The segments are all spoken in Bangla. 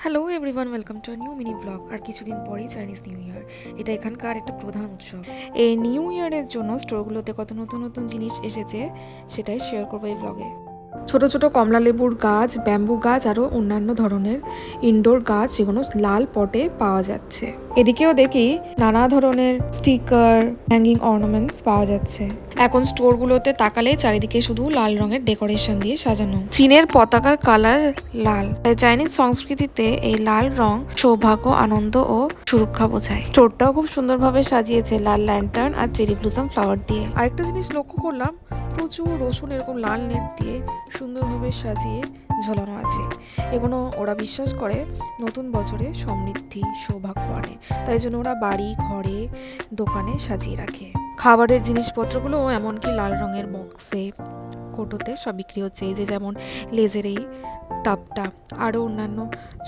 Hello everyone, welcome to new mini blog. আর কিছুদিন পরেই চাইনিজ নিউ ইয়ার। এটা এখানকার একটা প্রধান উৎসব। এই নিউ ইয়ারের জন্য স্টোরগুলোতে কত নতুন নতুন জিনিস এসেছে সেটাই শেয়ার করবো এই ব্লগে। ছোট ছোট কমলা লেবুর গাছ, ব্যাম্বু গাছ, আরও অন্যান্য ধরনের ইনডোর গাছ যেগুলো লাল পটে পাওয়া যাচ্ছে। এদিকেও দেখি নানা ধরনের স্টিকার, হ্যাঙ্গিং অর্নামেন্টস পাওয়া যাচ্ছে। এখন স্টোরগুলোতে তাকালে চারিদিকে শুধু লাল রঙের ডেকোরেশন দিয়ে সাজানো। চীনের পতাকার কালার লাল, তাই চাইনিজ সংস্কৃতিতে এই লাল রং সৌভাগ্য, আনন্দ ও সুরক্ষা বোঝায়। স্টোরটাও খুব সুন্দরভাবে সাজিয়েছে লাল ল্যান্টার্ন আর চেরি ব্লুজম ফ্লাওয়ার দিয়ে। আরেকটা জিনিস লক্ষ্য করলাম, প্রচুর রসুন এরকম লাল নেট দিয়ে সুন্দরভাবে সাজিয়ে ঝোলানো আছে। এগুলো ওরা বিশ্বাস করে নতুন বছরে সমৃদ্ধি, সৌভাগ্য আনে, তাই জন্য ওরা বাড়ি, ঘরে, দোকানে সাজিয়ে রাখে। খাবারের জিনিসপত্রগুলো এমনকি লাল রঙের বক্সে, কোটোতে সব বিক্রি হচ্ছে। এই যে যেমন লেজের এই টাপটা, আরও অন্যান্য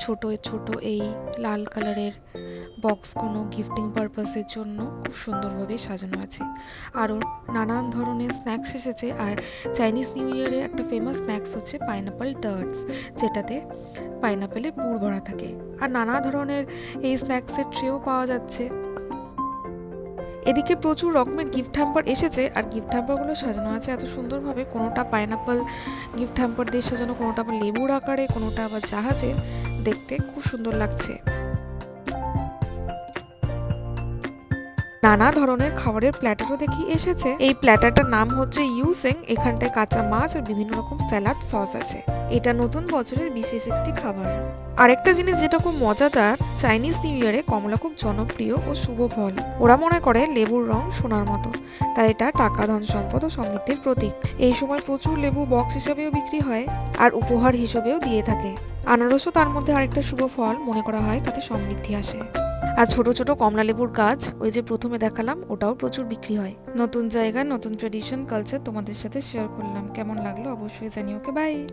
ছোট ছোট এই লাল কালারের বক্স কোনো গিফটিং পারপাসের জন্য খুব সুন্দরভাবে সাজানো আছে। আরও নানান ধরনের স্ন্যাক্স এসেছে। আর চাইনিজ নিউ ইয়ারে একটা ফেমাস স্ন্যাক্স হচ্ছে পাইনাপেল টার্টস, যেটাতে পাইনাপেলে পুর ভরা থাকে। আর নানা ধরনের এই স্ন্যাক্সের ট্রেও পাওয়া যাচ্ছে। এদিকে প্রচুর রকমের গিফট হ্যাম্পার এসেছে, আর গিফট হ্যাম্পারগুলো সাজানো আছে এত সুন্দরভাবে। কোনোটা পাইনাপেল গিফট হ্যাম্পার দিয়ে সাজানো, কোনোটা আবার লেবুর আকারে, কোনোটা আবার জাহাজে। দেখতে খুব সুন্দর লাগছে। নানা ধরনের খাবারের প্ল্যাটারও দেখি এসেছে। এই প্ল্যাটারটার নাম হচ্ছে ইউসেং। এখানটায় কাঁচা মাছ আর বিভিন্ন রকম স্যালাড সস আছে। এটা নতুন বছরের বিশেষ একটি খাবার। আরেকটা জিনিস যেটা খুব মজাদার, চাইনিজ নিউ ইয়ারে কমলা খুব জনপ্রিয় ও শুভ ফল। ওরা মনে করে লেবুর রং সোনার মতো, তাই এটা টাকা, ধন সম্পদ ও সমৃদ্ধির প্রতীক। এই সময় প্রচুর লেবু বক্স হিসেবেও বিক্রি হয় আর উপহার হিসেবেও দিয়ে থাকে। আনারসও তার মধ্যে আরেকটা শুভ ফল, মনে করা হয় তাতে সমৃদ্ধি আসে। আর ছোট ছোট কমলা লেবুর গাছ, ওই যে প্রথমে দেখালাম, ওটাও প্রচুর বিক্রি হয়। নতুন জায়গা, নতুন ট্রেডিশন, কালচার তোমাদের সাথে শেয়ার করলাম। কেমন লাগলো অবশ্যই জানিও। ওকে, বাই।